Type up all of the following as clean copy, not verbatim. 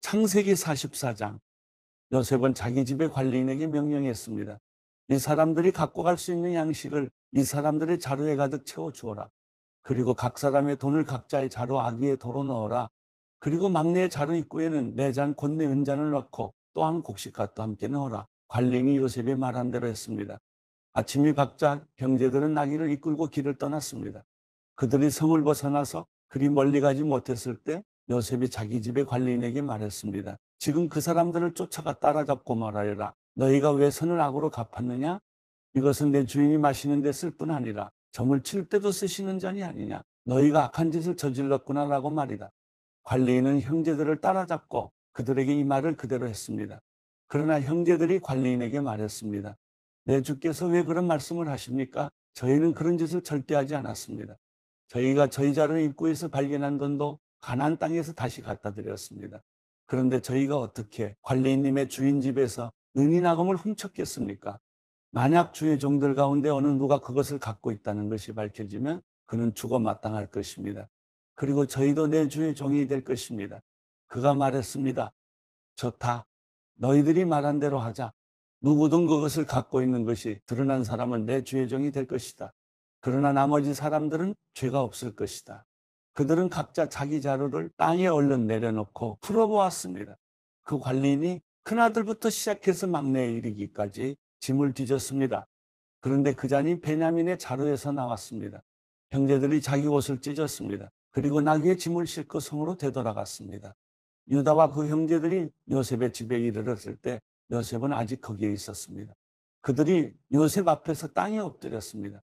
창세기 44장. 요셉은 자기 집의 관리인에게 명령했습니다. 이 사람들이 갖고 갈 수 있는 양식을 이 사람들의 자루에 가득 채워 주어라. 그리고 각 사람의 돈을 각자의 자루 아귀에 도로 넣어라. 그리고 막내의 자루 입구에는 네 잔 곧 네 은잔을 넣고 또한 곡식갓도 함께 넣어라. 관리인이 요셉이 말한 대로 했습니다. 아침이 밝자 형제들은 나귀를 이끌고 길을 떠났습니다. 그들이 성을 벗어나서 그리 멀리 가지 못했을 때 요셉이 자기 집의 관리인에게 말했습니다. 지금 그 사람들을 쫓아가 따라잡고 말하여라. 너희가 왜 선을 악으로 갚았느냐? 이것은 내 주인이 마시는 데 쓸 뿐 아니라 점을 칠 때도 쓰시는 잔이 아니냐? 너희가 악한 짓을 저질렀구나라고 말이다. 관리인은 형제들을 따라잡고 그들에게 이 말을 그대로 했습니다. 그러나 형제들이 관리인에게 말했습니다. 내 주께서 왜 그런 말씀을 하십니까? 저희는 그런 짓을 절대 하지 않았습니다. 저희가 저희 자료 입구에서 발견한 돈도 가나안 땅에서 다시 갖다 드렸습니다. 그런데 저희가 어떻게 관리인님의 주인 집에서 은인아금을 훔쳤겠습니까? 만약 주의 종들 가운데 어느 누가 그것을 갖고 있다는 것이 밝혀지면 그는 죽어 마땅할 것입니다. 그리고 저희도 내 주의 종이 될 것입니다. 그가 말했습니다. 좋다. 너희들이 말한 대로 하자. 누구든 그것을 갖고 있는 것이 드러난 사람은 내 주의 종이 될 것이다. 그러나 나머지 사람들은 죄가 없을 것이다. 그들은 각자 자기 자루를 땅에 얼른 내려놓고 풀어보았습니다. 그 관리인이 큰아들부터 시작해서 막내에 이르기까지 짐을 뒤졌습니다. 그런데 그 잔이 베냐민의 자루에서 나왔습니다. 형제들이 자기 옷을 찢었습니다. 그리고 나귀의 짐을 싣고 성으로 되돌아갔습니다. 유다와 그 형제들이 요셉의 집에 이르렀을 때 요셉은 아직 거기에 있었습니다. 그들이 요셉 앞에서 땅에 엎드렸습니다.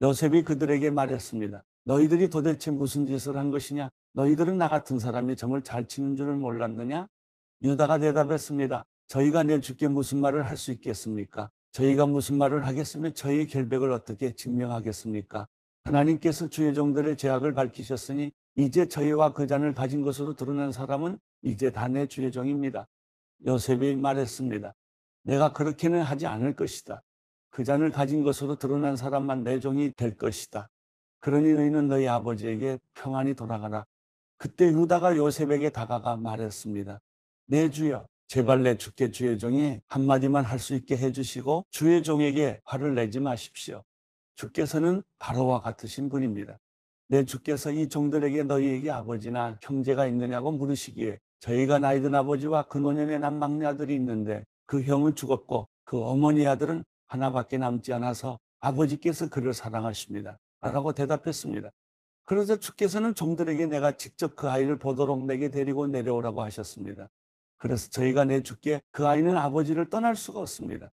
요셉이 그들에게 말했습니다. 너희들이 도대체 무슨 짓을 한 것이냐? 너희들은 나 같은 사람이 점을 잘 치는 줄을 몰랐느냐? 유다가 대답했습니다. 저희가 내 주께 무슨 말을 할 수 있겠습니까? 저희가 무슨 말을 하겠으면 저희의 결백을 어떻게 증명하겠습니까? 하나님께서 주의 종들의 죄악을 밝히셨으니 이제 저희와 그 잔을 가진 것으로 드러난 사람은 이제 다 내 주의 종입니다. 요셉이 말했습니다. 내가 그렇게는 하지 않을 것이다. 그 잔을 가진 것으로 드러난 사람만 내 종이 될 것이다. 그러니 너희는 너희 아버지에게 평안히 돌아가라. 그때 유다가 요셉에게 다가가 말했습니다. 내 주여, 제발 내 주께 주의 종이 한마디만 할 수 있게 해주시고 주의 종에게 화를 내지 마십시오. 주께서는 바로와 같으신 분입니다. 내 주께서 이 종들에게 너희에게 아버지나 형제가 있느냐고 물으시기에 저희가 나이든 아버지와 그 노년에 난 막내 아들이 있는데 그 형은 죽었고 그 어머니 아들은 하나밖에 남지 않아서 아버지께서 그를 사랑하십니다. 라고 대답했습니다. 그래서 주께서는 종들에게 내가 직접 그 아이를 보도록 내게 데리고 내려오라고 하셨습니다. 그래서 저희가 내 주께 그 아이는 아버지를 떠날 수가 없습니다.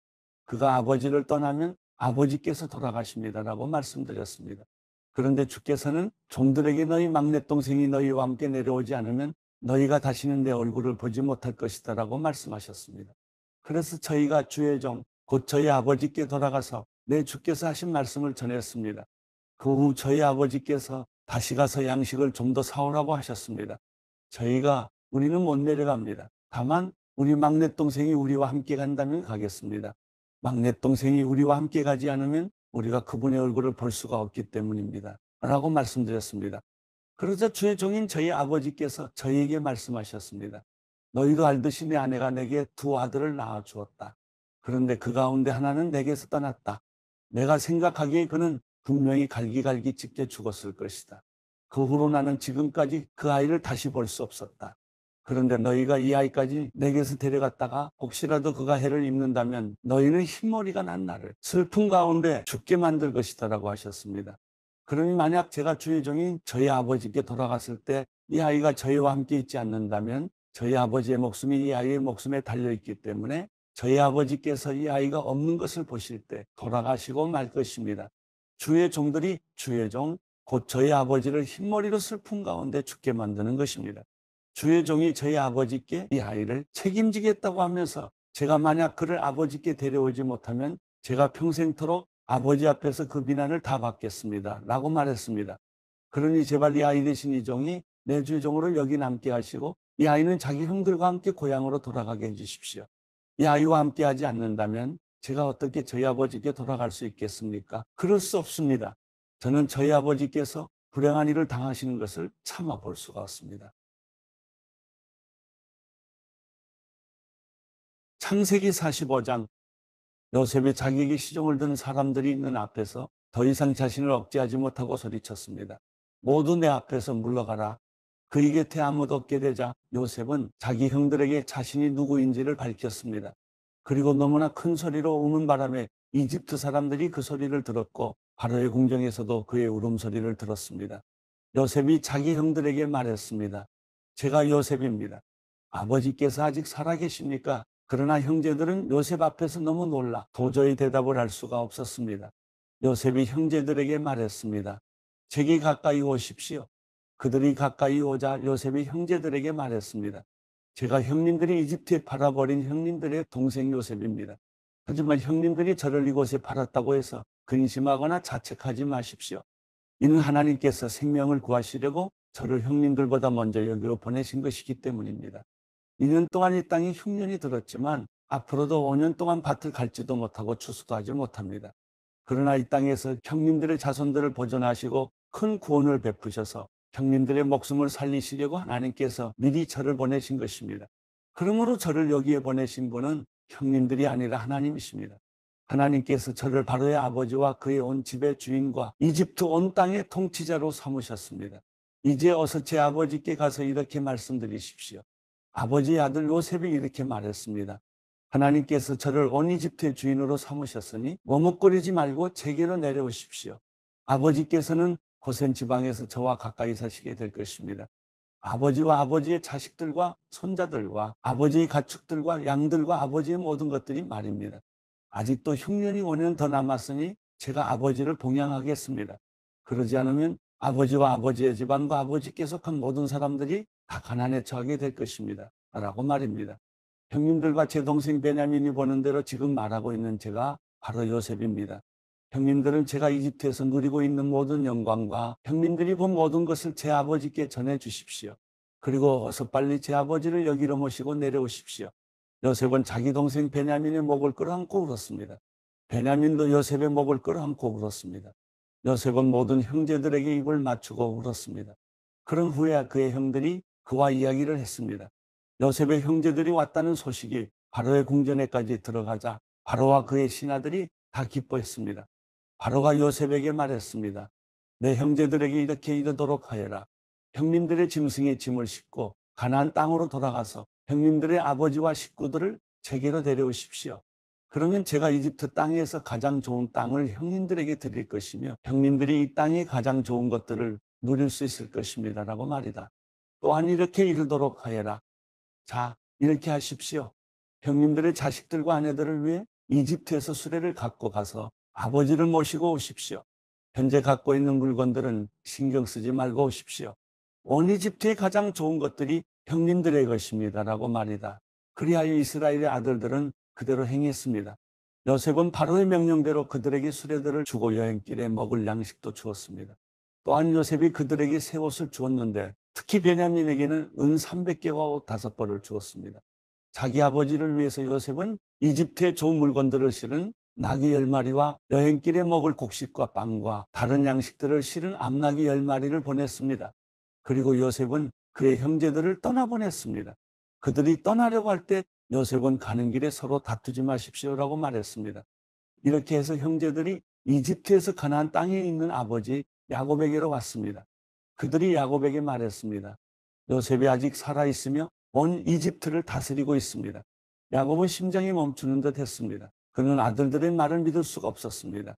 그가 아버지를 떠나면 아버지께서 돌아가십니다라고 말씀드렸습니다. 그런데 주께서는 종들에게 너희 막내 동생이 너희와 함께 내려오지 않으면 너희가 다시는 내 얼굴을 보지 못할 것이다라고 말씀하셨습니다. 그래서 저희가 주의 종, 곧 저희 아버지께 돌아가서 내 주께서 하신 말씀을 전했습니다. 그 후 저희 아버지께서 다시 가서 양식을 좀 더 사오라고 하셨습니다. 우리는 못 내려갑니다. 다만 우리 막내 동생이 우리와 함께 간다면 가겠습니다. 막내 동생이 우리와 함께 가지 않으면 우리가 그분의 얼굴을 볼 수가 없기 때문입니다. 라고 말씀드렸습니다. 그러자 주의 종인 저희 아버지께서 저희에게 말씀하셨습니다. 너희도 알듯이 내 아내가 내게 두 아들을 낳아 주었다. 그런데 그 가운데 하나는 내게서 떠났다. 내가 생각하기에 그는 분명히 갈기갈기 찢겨 죽었을 것이다. 그 후로 나는 지금까지 그 아이를 다시 볼 수 없었다. 그런데 너희가 이 아이까지 내게서 데려갔다가 혹시라도 그가 해를 입는다면 너희는 흰머리가 난 나를 슬픔 가운데 죽게 만들 것이다라고 하셨습니다. 그러니 만약 제가 주의 종인 저희 아버지께 돌아갔을 때 이 아이가 저희와 함께 있지 않는다면 저희 아버지의 목숨이 이 아이의 목숨에 달려있기 때문에 저희 아버지께서 이 아이가 없는 것을 보실 때 돌아가시고 말 것입니다. 주의 종들이 주의 종, 곧 저희 아버지를 흰머리로 슬픔 가운데 죽게 만드는 것입니다. 주의 종이 저희 아버지께 이 아이를 책임지겠다고 하면서 제가 만약 그를 아버지께 데려오지 못하면 제가 평생토록 아버지 앞에서 그 비난을 다 받겠습니다. 라고 말했습니다. 그러니 제발 이 아이 되신 이 종이 내 주의 종으로 여기 남게 하시고 이 아이는 자기 형들과 함께 고향으로 돌아가게 해주십시오. 이 아이와 함께 하지 않는다면 제가 어떻게 저희 아버지께 돌아갈 수 있겠습니까? 그럴 수 없습니다. 저는 저희 아버지께서 불행한 일을 당하시는 것을 참아 볼 수가 없습니다. 창세기 45장 요셉이 자기에게 시종을 든 사람들이 있는 앞에서 더 이상 자신을 억제하지 못하고 소리쳤습니다. 모두 내 앞에서 물러가라. 그의 곁에 아무도 없게 되자 요셉은 자기 형들에게 자신이 누구인지를 밝혔습니다. 그리고 너무나 큰 소리로 우는 바람에 이집트 사람들이 그 소리를 들었고 바로의 궁정에서도 그의 울음소리를 들었습니다. 요셉이 자기 형들에게 말했습니다. 제가 요셉입니다. 아버지께서 아직 살아계십니까? 그러나 형제들은 요셉 앞에서 너무 놀라 도저히 대답을 할 수가 없었습니다. 요셉이 형제들에게 말했습니다. 제게 가까이 오십시오. 그들이 가까이 오자 요셉이 형제들에게 말했습니다. 제가 형님들이 이집트에 팔아버린 형님들의 동생 요셉입니다. 하지만 형님들이 저를 이곳에 팔았다고 해서 근심하거나 자책하지 마십시오. 이는 하나님께서 생명을 구하시려고 저를 형님들보다 먼저 여기로 보내신 것이기 때문입니다. 2년 동안 이 땅에 흉년이 들었지만 앞으로도 5년 동안 밭을 갈지도 못하고 추수도 하지 못합니다. 그러나 이 땅에서 형님들의 자손들을 보존하시고 큰 구원을 베푸셔서 형님들의 목숨을 살리시려고 하나님께서 미리 저를 보내신 것입니다. 그러므로 저를 여기에 보내신 분은 형님들이 아니라 하나님이십니다. 하나님께서 저를 바로의 아버지와 그의 온 집의 주인과 이집트 온 땅의 통치자로 삼으셨습니다. 이제 어서 제 아버지께 가서 이렇게 말씀드리십시오. 아버지의 아들 요셉이 이렇게 말했습니다. 하나님께서 저를 온 이집트의 주인으로 삼으셨으니 머뭇거리지 말고 제게로 내려오십시오. 아버지께서는 고센 지방에서 저와 가까이 사시게 될 것입니다. 아버지와 아버지의 자식들과 손자들과 아버지의 가축들과 양들과 아버지의 모든 것들이 말입니다. 아직도 흉년이 5년 더 남았으니 제가 아버지를 봉양하겠습니다. 그러지 않으면 아버지와 아버지의 집안과 아버지께 속한 모든 사람들이 다 가난에 처하게 될 것입니다. 라고 말입니다. 형님들과 제 동생 베냐민이 보는 대로 지금 말하고 있는 제가 바로 요셉입니다. 형님들은 제가 이집트에서 누리고 있는 모든 영광과 형님들이 본 모든 것을 제 아버지께 전해 주십시오. 그리고 어서 빨리 제 아버지를 여기로 모시고 내려오십시오. 요셉은 자기 동생 베냐민의 목을 끌어안고 울었습니다. 베냐민도 요셉의 목을 끌어안고 울었습니다. 요셉은 모든 형제들에게 입을 맞추고 울었습니다. 그런 후에 그의 형들이 그와 이야기를 했습니다. 요셉의 형제들이 왔다는 소식이 바로의 궁전에까지 들어가자 바로와 그의 신하들이 다 기뻐했습니다. 바로가 요셉에게 말했습니다. 내 형제들에게 이렇게 이르도록 하여라. 형님들의 짐승의 짐을 싣고 가나안 땅으로 돌아가서 형님들의 아버지와 식구들을 제게로 데려오십시오. 그러면 제가 이집트 땅에서 가장 좋은 땅을 형님들에게 드릴 것이며 형님들이 이 땅의 가장 좋은 것들을 누릴 수 있을 것입니다. 라고 말이다. 또한 이렇게 이르도록 하여라. 자, 이렇게 하십시오. 형님들의 자식들과 아내들을 위해 이집트에서 수레를 갖고 가서 아버지를 모시고 오십시오. 현재 갖고 있는 물건들은 신경 쓰지 말고 오십시오. 온 이집트의 가장 좋은 것들이 형님들의 것입니다. 라고 말이다. 그리하여 이스라엘의 아들들은 그대로 행했습니다. 요셉은 바로의 명령대로 그들에게 수레들을 주고 여행길에 먹을 양식도 주었습니다. 또한 요셉이 그들에게 새 옷을 주었는데 특히 베냐민에게는 은 300개와 옷 5벌을 주었습니다. 자기 아버지를 위해서 요셉은 이집트의 좋은 물건들을 실은 나귀 10마리와 여행길에 먹을 곡식과 빵과 다른 양식들을 실은 암나귀 10마리를 보냈습니다. 그리고 요셉은 그의 형제들을 떠나보냈습니다. 그들이 떠나려고 할 때 요셉은 가는 길에 서로 다투지 마십시오라고 말했습니다. 이렇게 해서 형제들이 이집트에서 가나안 땅에 있는 아버지 야곱에게로 왔습니다. 그들이 야곱에게 말했습니다. 요셉이 아직 살아있으며 온 이집트를 다스리고 있습니다. 야곱은 심장이 멈추는 듯 했습니다. 그는 아들들의 말을 믿을 수가 없었습니다.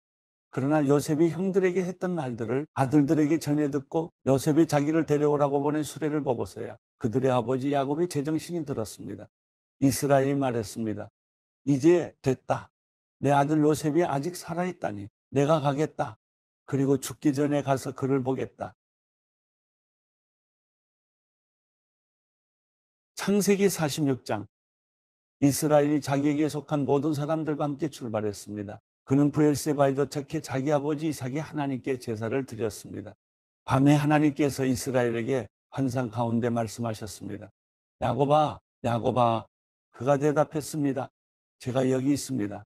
그러나 요셉이 형들에게 했던 말들을 아들들에게 전해 듣고 요셉이 자기를 데려오라고 보낸 수레를 보고서야 그들의 아버지 야곱이 제정신이 들었습니다. 이스라엘이 말했습니다. 이제 됐다. 내 아들 요셉이 아직 살아있다니 내가 가겠다. 그리고 죽기 전에 가서 그를 보겠다. 창세기 46장. 이스라엘이 자기에게 속한 모든 사람들과 함께 출발했습니다. 그는 브엘세바에 도착해 자기 아버지 이삭이 하나님께 제사를 드렸습니다. 밤에 하나님께서 이스라엘에게 환상 가운데 말씀하셨습니다. 야곱아, 야곱아. 그가 대답했습니다. 제가 여기 있습니다.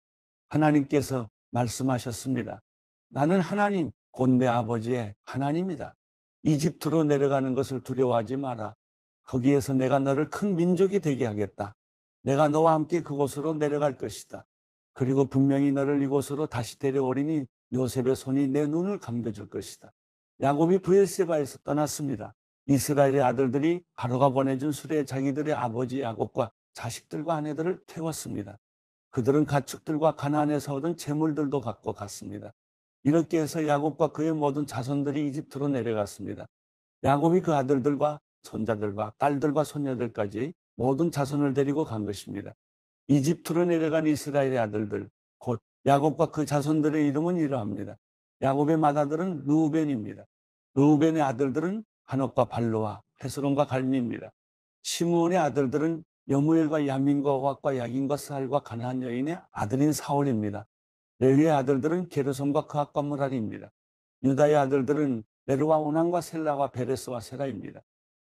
하나님께서 말씀하셨습니다. 나는 하나님, 곧 내 아버지의 하나님이다. 이집트로 내려가는 것을 두려워하지 마라. 거기에서 내가 너를 큰 민족이 되게 하겠다. 내가 너와 함께 그곳으로 내려갈 것이다. 그리고 분명히 너를 이곳으로 다시 데려오리니 요셉의 손이 내 눈을 감겨줄 것이다. 야곱이 브엘세바에서 떠났습니다. 이스라엘의 아들들이 바로가 보내준 수레에 자기들의 아버지 야곱과 자식들과 아내들을 태웠습니다. 그들은 가축들과 가나안에서 얻은 재물들도 갖고 갔습니다. 이렇게 해서 야곱과 그의 모든 자손들이 이집트로 내려갔습니다. 야곱이 그 아들들과 손자들과 딸들과 손녀들까지 모든 자손을 데리고 간 것입니다. 이집트로 내려간 이스라엘의 아들들, 곧 야곱과 그 자손들의 이름은 이러합니다. 야곱의 맏아들은 르우벤입니다. 르우벤의 아들들은 한옥과 발로와 헤스론과 갈미입니다. 시므온의 아들들은 여무엘과 야민과 오악과 야긴과 스할과 가나안 여인의 아들인 사울입니다. 레위의 아들들은 게르솜과 그앗과 무랄입니다. 유다의 아들들은 에르와 오난과 셀라와 베레스와 세라입니다.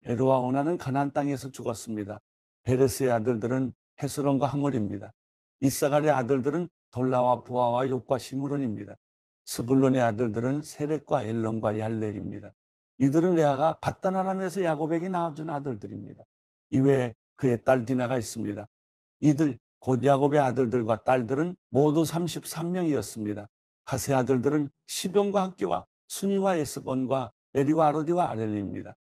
에르와 오난은 가나안 땅에서 죽었습니다. 베레스의 아들들은 헤스론과 하몰입니다. 이사갈의 아들들은 돌라와 부아와 욥과 시므론입니다. 스불론의 아들들은 세렉과 엘론과 얄렐입니다. 이들은 레아가 밧단 아람에서 야곱에게 낳아준 아들들입니다. 이외에 그의 딸 디나가 있습니다. 이들 곧 야곱의 아들들과 딸들은 모두 33명이었습니다. 가세 아들들은 시돈과 학교와 순이와 에스본과 에리와 아로디와 아렐입니다.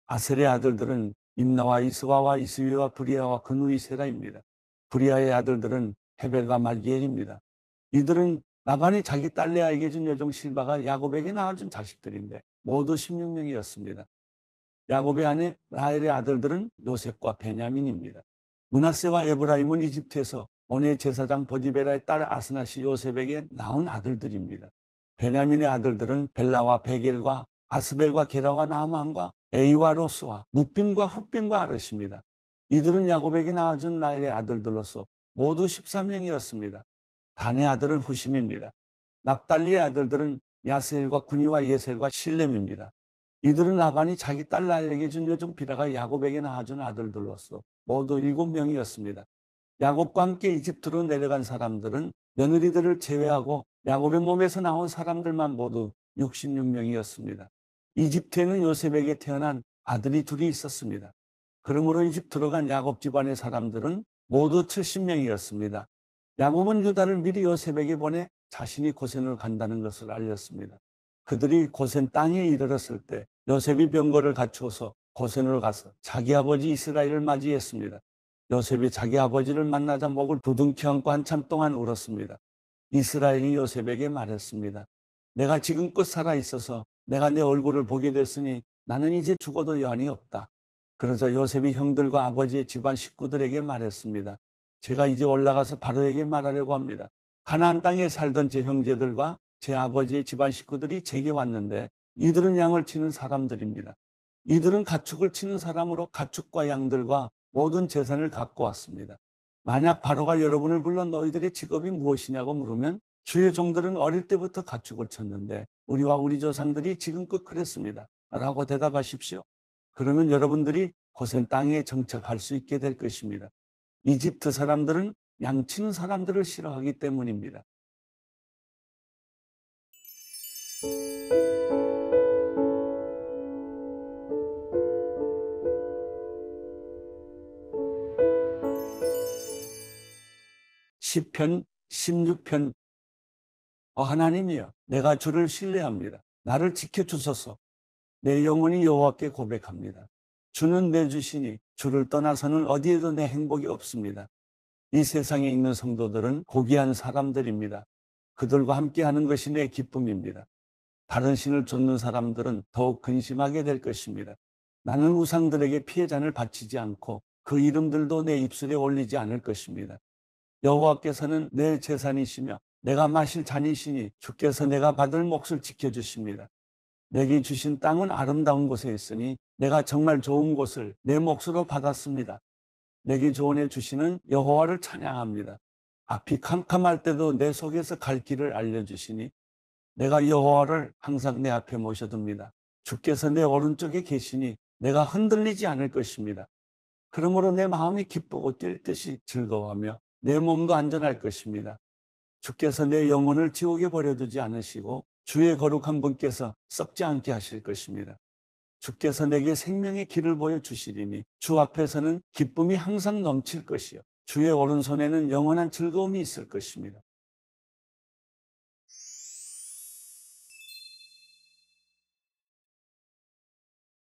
아셀의 아들들은 임나와 이스와와 이스위와 브리아와 그누이 세라입니다. 브리아의 아들들은 헤벨과 말기엘입니다. 이들은 라반이 자기 딸 레아에게 준 여종 실바가 야곱에게 낳아준 자식들인데 모두 16명이었습니다. 야곱의 아내 라헬의 아들들은 요셉과 베냐민입니다. 므낫세와 에브라임은 이집트에서 온의 제사장 보디베라의 딸 아스낫이 요셉에게 낳은 아들들입니다. 베냐민의 아들들은 벨라와 베겔과 아스벨과 게라와 나아만과 에이와 로스와 묵빔과 훗빔과 아르십니다. 이들은 야곱에게 낳아준 라헬의 아들들로서 모두 13명이었습니다. 단의 아들은 후심입니다. 납달리의 아들들은 야스엘과 군이와 예셀과 실렘입니다. 이들은 라반이 자기 딸 라헬에게 준 여종 비라가 야곱에게 낳아준 아들들로서 모두 7명이었습니다. 야곱과 함께 이집트로 내려간 사람들은 며느리들을 제외하고 야곱의 몸에서 나온 사람들만 모두 66명이었습니다. 이집트에는 요셉에게 태어난 아들이 둘이 있었습니다. 그러므로 이집트로 간 야곱 집안의 사람들은 모두 70명이었습니다. 야곱은 유다를 미리 요셉에게 보내 자신이 고센을 간다는 것을 알렸습니다. 그들이 고센 땅에 이르렀을 때 요셉이 병거를 갖추어서 고센으로 가서 자기 아버지 이스라엘을 맞이했습니다. 요셉이 자기 아버지를 만나자 목을 두둥켜 안고 한참 동안 울었습니다. 이스라엘이 요셉에게 말했습니다. 내가 지금껏 살아있어서 내가 내 얼굴을 보게 됐으니 나는 이제 죽어도 여한이 없다. 그러자 요셉이 형들과 아버지의 집안 식구들에게 말했습니다. 제가 이제 올라가서 바로에게 말하려고 합니다. 가나안 땅에 살던 제 형제들과 제 아버지의 집안 식구들이 제게 왔는데 이들은 양을 치는 사람들입니다. 이들은 가축을 치는 사람으로 가축과 양들과 모든 재산을 갖고 왔습니다. 만약 바로가 여러분을 불러 너희들의 직업이 무엇이냐고 물으면 주의 종들은 어릴 때부터 가축을 쳤는데 우리와 우리 조상들이 지금껏 그랬습니다. 라고 대답하십시오. 그러면 여러분들이 고센 땅에 정착할 수 있게 될 것입니다. 이집트 사람들은 양치는 사람들을 싫어하기 때문입니다. 시편 16편 하나님이여 내가 주를 신뢰합니다. 나를 지켜주소서. 내 영혼이 여호와께 고백합니다. 주는 내 주시니 주를 떠나서는 어디에도 내 행복이 없습니다. 이 세상에 있는 성도들은 고귀한 사람들입니다. 그들과 함께하는 것이 내 기쁨입니다. 다른 신을 좇는 사람들은 더욱 근심하게 될 것입니다. 나는 우상들에게 피해잔을 바치지 않고 그 이름들도 내 입술에 올리지 않을 것입니다. 여호와께서는 내 재산이시며 내가 마실 잔이시니 주께서 내가 받을 몫을 지켜주십니다. 내게 주신 땅은 아름다운 곳에 있으니 내가 정말 좋은 곳을 내 몫으로 받았습니다. 내게 조언해 주시는 여호와를 찬양합니다. 앞이 캄캄할 때도 내 속에서 갈 길을 알려주시니 내가 여호와를 항상 내 앞에 모셔둡니다. 주께서 내 오른쪽에 계시니 내가 흔들리지 않을 것입니다. 그러므로 내 마음이 기쁘고 뛸 듯이 즐거워하며 내 몸도 안전할 것입니다. 주께서 내 영혼을 지옥에 버려두지 않으시고 주의 거룩한 분께서 썩지 않게 하실 것입니다. 주께서 내게 생명의 길을 보여주시리니 주 앞에서는 기쁨이 항상 넘칠 것이요 주의 오른손에는 영원한 즐거움이 있을 것입니다.